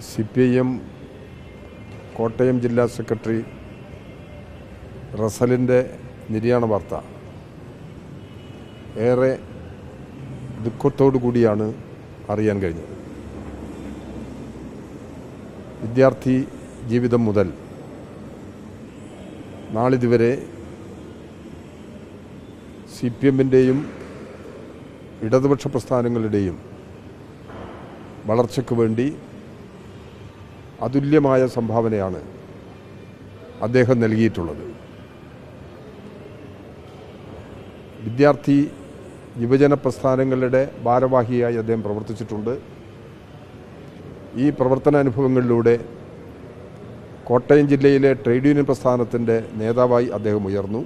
CPIM Kottayam ജില്ലാ secretary റസലിൻ്റെ നിര്യാണ വാർത്ത ഏറെ ദുഃഖത്തോടു കൂടിയാണ് അറിയാൻ കഴിഞ്ഞത്. വിദ്യാർത്ഥി ജീവിതം മുതൽ നാളിതുവരെ CPMൻ്റെയും ഇടതുപക്ഷ പ്രസ്ഥാനങ്ങളുടെയും വളർച്ചയ്ക്ക് വേണ്ടി അതുല്യമായ സംഭാവനയാണ് അദ്ദേഹം നൽകിയിട്ടുള്ളത്. വിദ്യാർത്ഥി യുവജന പ്രസ്ഥാനങ്ങളുടെ ഭാരവാഹിയായി അദ്ദേഹം പ്രവർത്തിച്ചിട്ടുണ്ട്. ഈ പ്രവർത്തനാനുഭവങ്ങളിലൂടെ കോട്ടയം ജില്ലയിലെ ട്രേഡ് യൂണിയൻ പ്രസ്ഥാനത്തിൻ്റെ നേതാവായി അദ്ദേഹം ഉയർന്നു.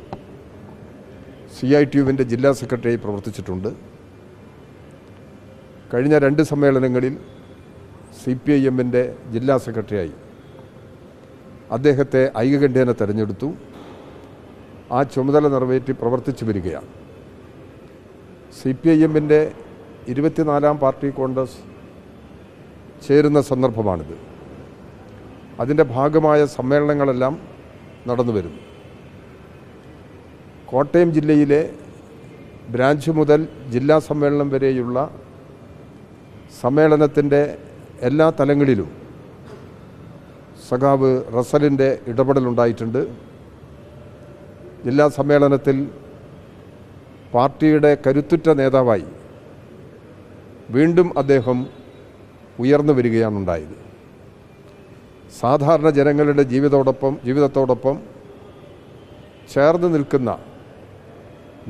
CITUവിൻ്റെ ജില്ലാ സെക്രട്ടറിയായി പ്രവർത്തിച്ചിട്ടുണ്ട്. കഴിഞ്ഞ 2 സമ്മേളനങ്ങളിൽ CPIMൻ്റെ ജില്ലാ സെക്രട്ടറിയായി അദ്ദേഹത്തെ ഐകകണ്ഠ്യേന തെരഞ്ഞെടുത്തു. ആ ചുമതല നിറവേറ്റി പ്രവർത്തിച്ചു വരികയാണ്. CPIMൻ്റെ 24ാം പാർട്ടി കോൺഗ്രസ് ചേരുന്ന സന്ദർഭമാണിത്. അതിൻ്റെ ഭാഗമായ സമ്മേളനങ്ങളെല്ലാം നടന്നു വരുന്നു. കോട്ടയം ജില്ലയിലെ ബ്രാഞ്ച് മുതൽ ജില്ലാ സമ്മേളനം വരെയുള്ള സമ്മേളനത്തിൻ്റെ എല്ലാ തലങ്ങളിലും സഖാവ് റസലിൻ്റെ ഇടപെടലുണ്ടായിട്ടുണ്ട്. ജില്ലാ സമ്മേളനത്തിൽ പാർട്ടിയുടെ കരുത്തുറ്റ നേതാവായി വീണ്ടും അദ്ദേഹം ഉയർന്നു വരികയാണുണ്ടായത്. സാധാരണ ജനങ്ങളുടെ ജീവിതത്തോടൊപ്പം ചേർന്ന് നിൽക്കുന്ന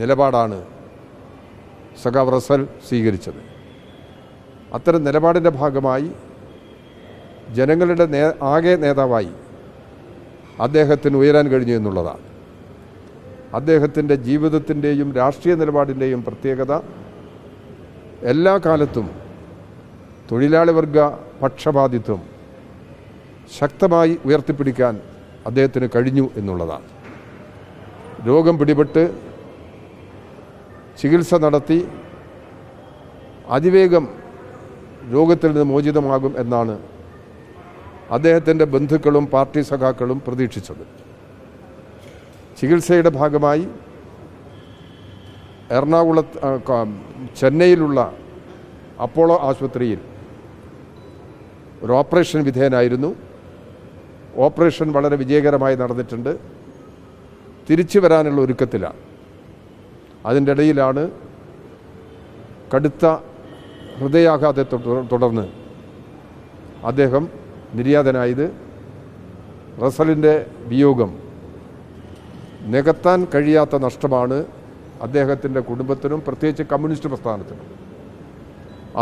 നിലപാടാണ് സഖാവ് റസൽ സ്വീകരിച്ചത്. അത്തരം നിലപാടിൻ്റെ ഭാഗമായി ജനങ്ങളുടെ ആകെ നേതാവായി അദ്ദേഹത്തിന് ഉയരാൻ കഴിഞ്ഞു എന്നുള്ളതാണ്. അദ്ദേഹത്തിൻ്റെ ജീവിതത്തിൻ്റെയും രാഷ്ട്രീയ നിലപാടിൻ്റെയും പ്രത്യേകത എല്ലാ കാലത്തും തൊഴിലാളി വർഗ പക്ഷപാതിത്വം ശക്തമായി ഉയർത്തിപ്പിടിക്കാൻ അദ്ദേഹത്തിന് കഴിഞ്ഞു എന്നുള്ളതാണ്. രോഗം പിടിപെട്ട് ചികിത്സ നടത്തി അതിവേഗം രോഗത്തിൽ നിന്ന് മോചിതമാകും എന്നാണ് അദ്ദേഹത്തിൻ്റെ ബന്ധുക്കളും പാർട്ടി സഖാക്കളും പ്രതീക്ഷിച്ചത്. ചികിത്സയുടെ ഭാഗമായി ചെന്നൈയിലുള്ള അപ്പോളോ ആശുപത്രിയിൽ ഒരു ഓപ്പറേഷൻ വിധേയനായിരുന്നു. ഓപ്പറേഷൻ വളരെ വിജയകരമായി നടന്നിട്ടുണ്ട്. തിരിച്ചു വരാനുള്ള ഒരുക്കത്തിലാണ്. അതിൻ്റെ ഇടയിലാണ് കടുത്ത ഹൃദയാഘാതത്തെ തുടർന്ന് അദ്ദേഹം നിര്യാതനായത്. റസലിൻ്റെ വിയോഗം നികത്താൻ കഴിയാത്ത നഷ്ടമാണ് അദ്ദേഹത്തിൻ്റെ കുടുംബത്തിനും പ്രത്യേകിച്ച് കമ്മ്യൂണിസ്റ്റ് പ്രസ്ഥാനത്തിനും.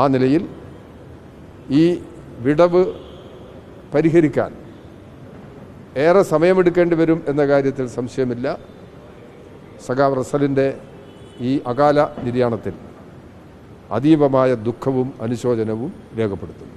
ആ നിലയിൽ ഈ വിടവ് പരിഹരിക്കാൻ ഏറെ സമയമെടുക്കേണ്ടി വരും എന്ന കാര്യത്തിൽ സംശയമില്ല. സഖാവ് റസലിൻ്റെ ഈ അകാല നിര്യാണത്തിൽ അതീവമായ ദുഃഖവും അനുശോചനവും രേഖപ്പെടുത്തുന്നു.